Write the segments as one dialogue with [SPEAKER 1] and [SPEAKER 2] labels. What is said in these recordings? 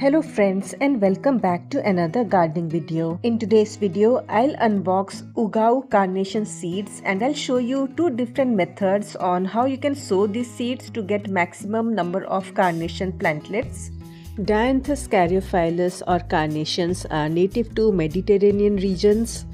[SPEAKER 1] Hello friends and welcome back to another gardening video. In today's video, I'll unbox Ugaoo Carnation Seeds and I'll show you two different methods on how you can sow these seeds to get maximum number of carnation plantlets. Dianthus caryophyllus or carnations are native to Mediterranean regions.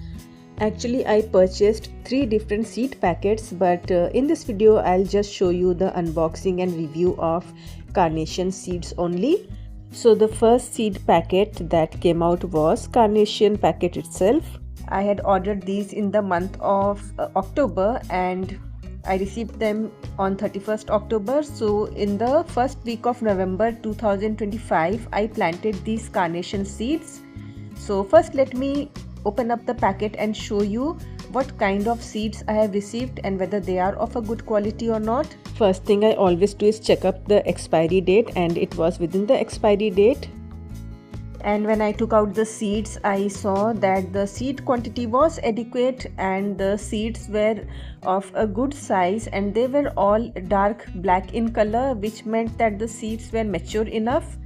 [SPEAKER 1] Actually, I purchased 3 different seed packets, but in this video, I'll just show you the unboxing and review of carnation seeds only. So the first seed packet that came out was carnation packet itself. I had ordered these in the month of October and I received them on 31st October. So in the first week of November 2025, I planted these carnation seeds. So first let me open up the packet and show you what kind of seeds I have received and whether they are of a good quality or not. First thing I always do is check up the expiry date, and it was within the expiry date. And when I took out the seeds, I saw that the seed quantity was adequate and the seeds were of a good size and they were all dark black in color, which meant that the seeds were mature enough.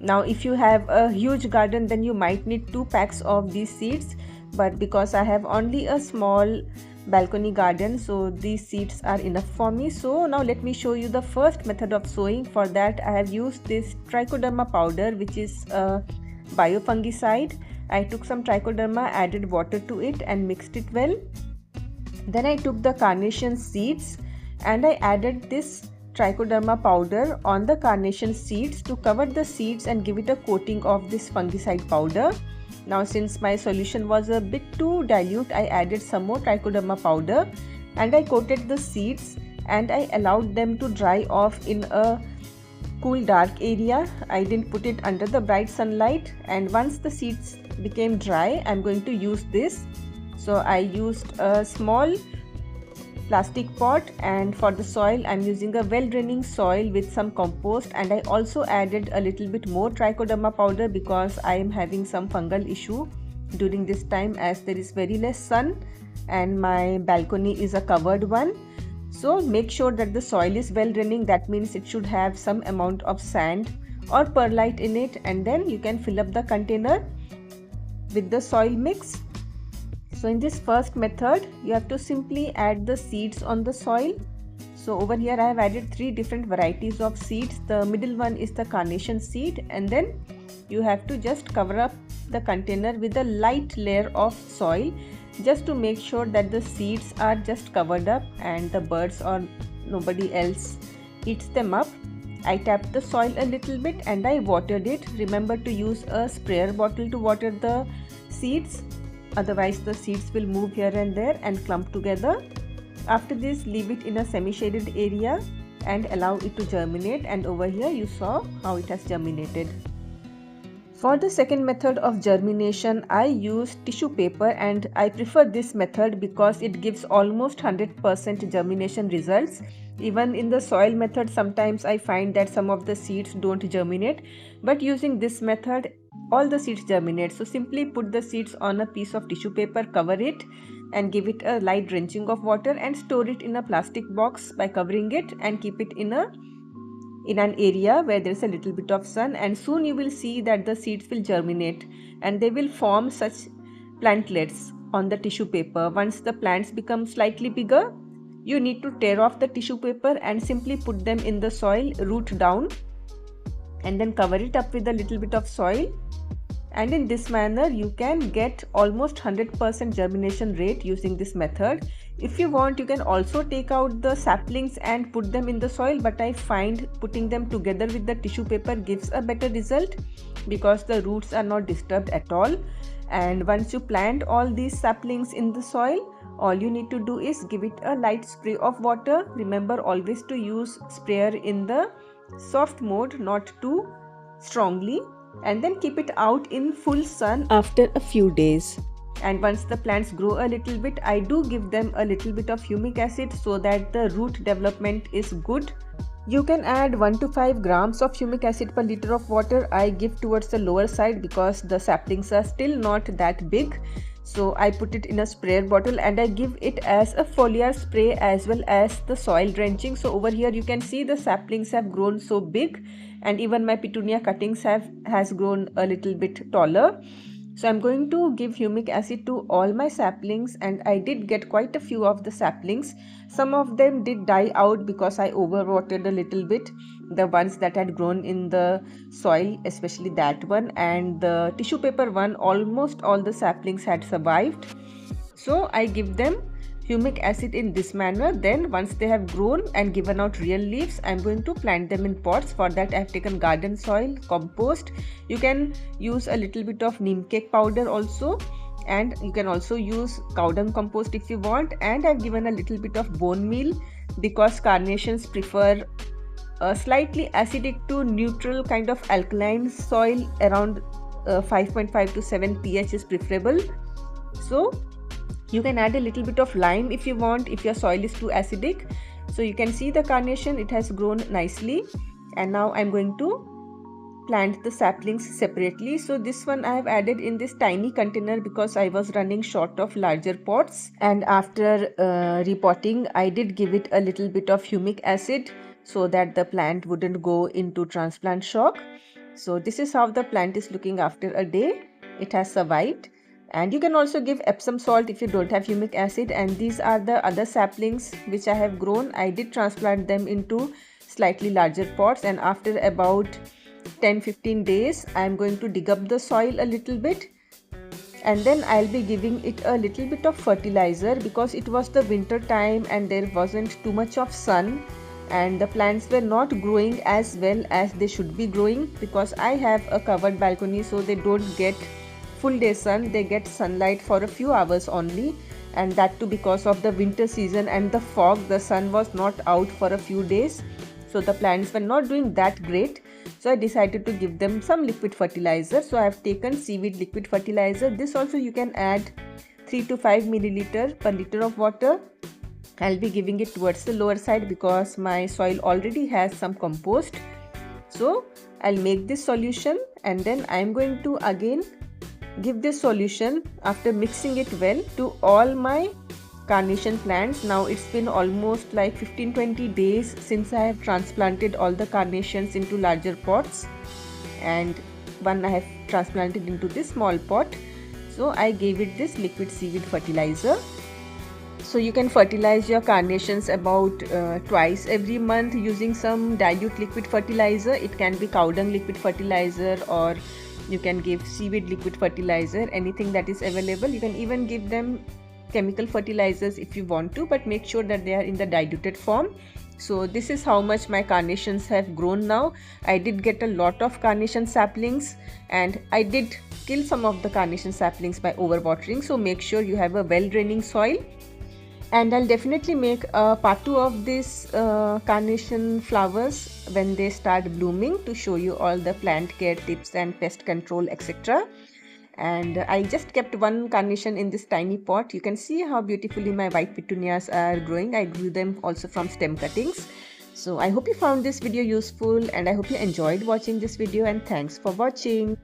[SPEAKER 1] Now if you have a huge garden, then you might need 2 packs of these seeds, but because I have only a small balcony garden, so these seeds are enough for me. So now let me show you the first method of sowing. For that I have used this trichoderma powder, which is a biofungicide. I took some trichoderma, added water to it and mixed it well. Then I took the carnation seeds and I added this trichoderma powder on the carnation seeds to cover the seeds and give it a coating of this fungicide powder. Now since my solution was a bit too dilute, I added some more trichoderma powder and I coated the seeds and I allowed them to dry off in a cool dark area. I didn't put it under the bright sunlight, and once the seeds became dry, I'm going to use this. So I used a small plastic pot, and for the soil I'm using a well draining soil with some compost, and I also added a little bit more trichoderma powder because I am having some fungal issue during this time, as there is very less sun and my balcony is a covered one. So make sure that the soil is well draining. That means it should have some amount of sand or perlite in it, and then you can fill up the container with the soil mix. So in this first method, you have to simply add the seeds on the soil. So over here I have added 3 different varieties of seeds. The middle one is the carnation seed, and then you have to just cover up the container with a light layer of soil, just to make sure that the seeds are just covered up and the birds or nobody else eats them up. I tapped the soil a little bit and I watered it. Remember to use a sprayer bottle to water the seeds. Otherwise the seeds will move here and there and clump together. After this, leave it in a semi-shaded area and allow it to germinate, and over here you saw how it has germinated. For the second method of germination, I use tissue paper, and I prefer this method because it gives almost 100% germination results. Even in the soil method, sometimes I find that some of the seeds don't germinate, but using this method all the seeds germinate. So simply put the seeds on a piece of tissue paper, cover it and give it a light drenching of water and store it in a plastic box by covering it, and keep it in an area where there is a little bit of sun, and soon you will see that the seeds will germinate and they will form such plantlets on the tissue paper. Once the plants become slightly bigger, you need to tear off the tissue paper and simply put them in the soil root down, and then cover it up with a little bit of soil. And in this manner you can get almost 100% germination rate using this method. If you want, you can also take out the saplings and put them in the soil, but I find putting them together with the tissue paper gives a better result because the roots are not disturbed at all. And once you plant all these saplings in the soil, all you need to do is give it a light spray of water. Remember always to use sprayer in the soft mode, not too strongly, and then keep it out in full sun after a few days. And once the plants grow a little bit, I do give them a little bit of humic acid so that the root development is good. You can add 1 to 5 grams of humic acid per liter of water. I give towards the lower side because the saplings are still not that big. So I put it in a sprayer bottle and I give it as a foliar spray as well as the soil drenching. So over here you can see the saplings have grown so big, and even my petunia cuttings has grown a little bit taller. So I'm going to give humic acid to all my saplings, and I did get quite a few of the saplings. Some of them did die out because I overwatered a little bit, the ones that had grown in the soil, especially that one, and the tissue paper one, almost all the saplings had survived. So I give them humic acid in this manner. Then once they have grown and given out real leaves, I'm going to plant them in pots. For that I have taken garden soil, compost. You can use a little bit of neem cake powder also, and you can also use cow dung compost if you want. And I've given a little bit of bone meal because carnations prefer a slightly acidic to neutral kind of alkaline soil. Around 5.5 to 7 pH is preferable. So you can add a little bit of lime if you want, if your soil is too acidic. So you can see the carnation, it has grown nicely. And now I'm going to plant the saplings separately. So this one I have added in this tiny container because I was running short of larger pots. And after repotting, I did give it a little bit of humic acid so that the plant wouldn't go into transplant shock. So this is how the plant is looking after a day. It has survived. And you can also give Epsom salt if you don't have humic acid. And these are the other saplings which I have grown. I did transplant them into slightly larger pots, and after about 10-15 days I am going to dig up the soil a little bit, and then I'll be giving it a little bit of fertilizer because it was the winter time and there wasn't too much of sun, and the plants were not growing as well as they should be growing because I have a covered balcony, so they don't get full day sun. They get sunlight for a few hours only, and that too because of the winter season and the fog. The sun was not out for a few days, so the plants were not doing that great. So I decided to give them some liquid fertilizer. So I have taken seaweed liquid fertilizer. This also you can add 3 to 5 milliliter per liter of water. I'll be giving it towards the lower side because my soil already has some compost. So I'll make this solution, and then I'm going to again give this solution after mixing it well to all my carnation plants. Now it's been almost like 15-20 days since I have transplanted all the carnations into larger pots, and one I have transplanted into this small pot. So I gave it this liquid seaweed fertilizer. So you can fertilize your carnations about twice every month using some dilute liquid fertilizer. It can be cow dung liquid fertilizer, or you can give seaweed liquid fertilizer, anything that is available. You can even give them chemical fertilizers if you want to, but make sure that they are in the diluted form. So this is how much my carnations have grown now. I did get a lot of carnation saplings, and I did kill some of the carnation saplings by overwatering. So make sure you have a well draining soil. And I'll definitely make a part 2 of this carnation flowers when they start blooming to show you all the plant care tips and pest control, etc. And I just kept one carnation in this tiny pot. You can see how beautifully my white petunias are growing. I grew them also from stem cuttings. So I hope you found this video useful, and I hope you enjoyed watching this video, and thanks for watching.